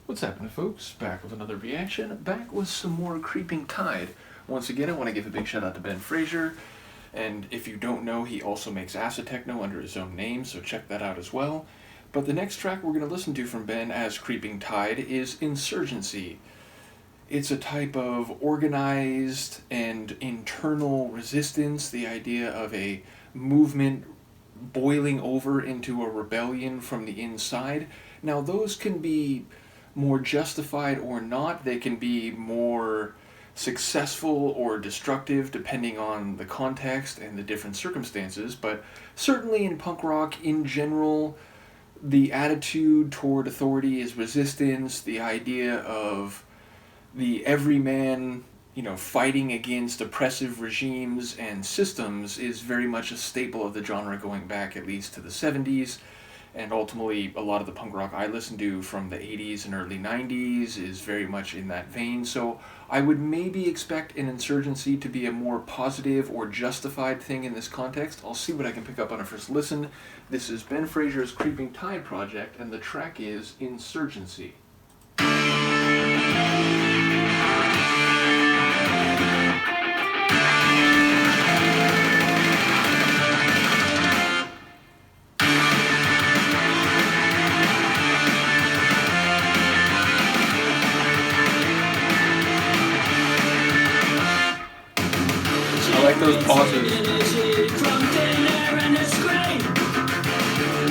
What's happening, folks? Back with another reaction, back with some more Creeping Tide. Once again, I want to give a big shout out to Ben Fraser, and if you don't know, he also makes acid techno under his own name, so check that out as well. But the next track we're going to listen to from Ben as Creeping Tide is Insurgency. It's a type of organized and internal resistance, the idea of a movement boiling over into a rebellion from the inside. Now, those can be more justified or not. They can be more successful or destructive depending on the context and the different circumstances, but certainly in punk rock in general, the attitude toward authority is resistance, the idea of the everyman, fighting against oppressive regimes and systems is very much a staple of the genre going back at least to the 70s. And ultimately, a lot of the punk rock I listen to from the 80s and early 90s is very much in that vein. So I would maybe expect an Insurgency to be a more positive or justified thing in this context. I'll see what I can pick up on a first listen. This is Ben Fraser's Creeping Tide project, and the track is Insurgency. I like those pauses.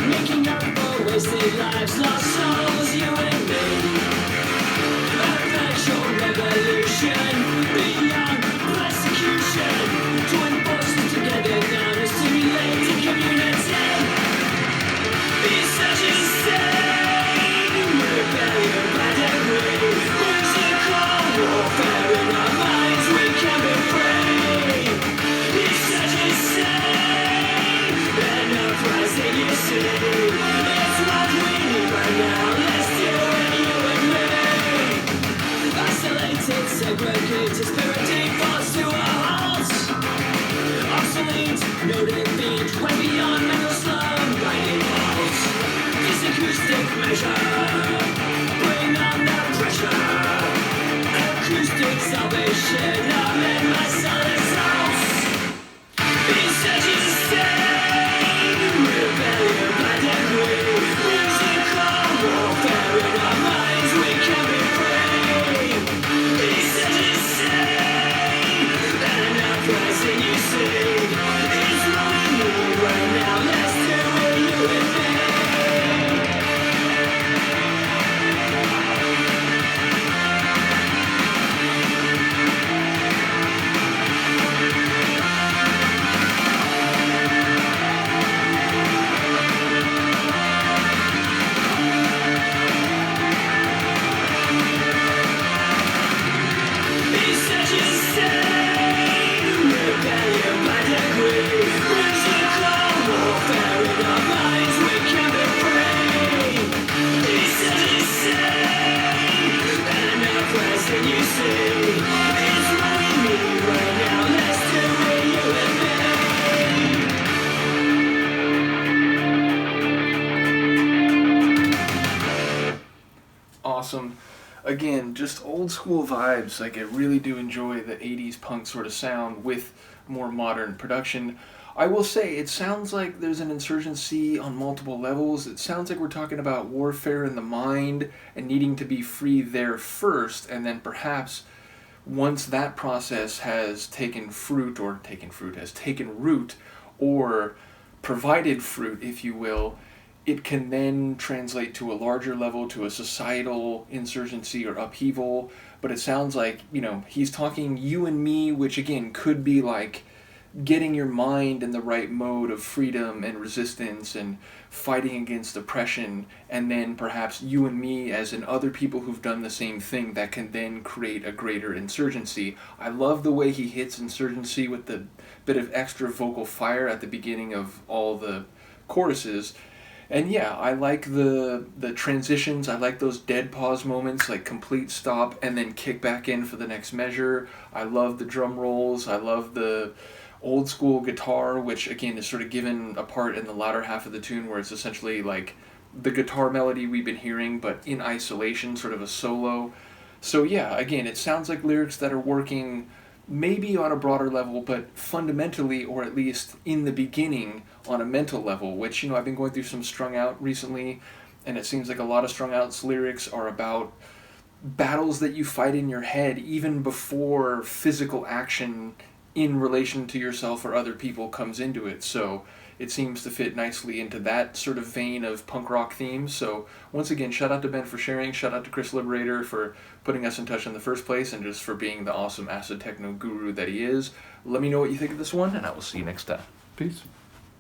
Making up for wasted lives, lost souls, you and me. Perpetual revolution, beyond persecution. Join forces together, now to simulate a community. Insurgency, rebellion by degree. Musical warfare in our minds, we can be free. Insurgency, an uprising you see. It's what we need right now, let's do it, you and me. Isolated, segregated, spirit defaults to a halt. Obsolete, no defeat, went beyond mental slum, blinding halt. This acoustic measure, bring on the pressure. Acoustic salvation, I'm in my silence house. Insurgency, rebellion by degree. Musical warfare in our minds, we can be free. Insurgency, an uprising you see. It's what we need right now, let's do it, you and me. Insurgency, rebellion by degree. Musical warfare in our minds, we can be free. Insurgency, an uprising you see. It's what we need right now, let's do it, you and me. Awesome. Again, just old school vibes. Like, I really do enjoy the 80s punk sort of sound with more modern production. I will say, it sounds like there's an insurgency on multiple levels. It sounds like we're talking about warfare in the mind and needing to be free there first, and then perhaps once that process has taken root, or provided fruit, if you will, it can then translate to a larger level, to a societal insurgency or upheaval. But it sounds like, he's talking you and me, which again could be like getting your mind in the right mode of freedom and resistance and fighting against oppression, and then perhaps you and me as in other people who've done the same thing that can then create a greater insurgency. I love the way he hits insurgency with the bit of extra vocal fire at the beginning of all the choruses. And yeah, I like the transitions. I like those dead pause moments, like complete stop and then kick back in for the next measure. I love the drum rolls. I love the old school guitar, which again is sort of given apart in the latter half of the tune, where it's essentially like the guitar melody we've been hearing, but in isolation, sort of a solo. So yeah, again, it sounds like lyrics that are working maybe on a broader level, but fundamentally, or at least in the beginning, on a mental level, which, I've been going through some Strung Out recently, and it seems like a lot of Strung Out's lyrics are about battles that you fight in your head even before physical action in relation to yourself or other people comes into it. So it seems to fit nicely into that sort of vein of punk rock themes. So once again, shout out to Ben for sharing, shout out to Chris Liberator for putting us in touch in the first place, and just for being the awesome acid techno guru that he is. Let me know what you think of this one, and I will see you next time. Peace.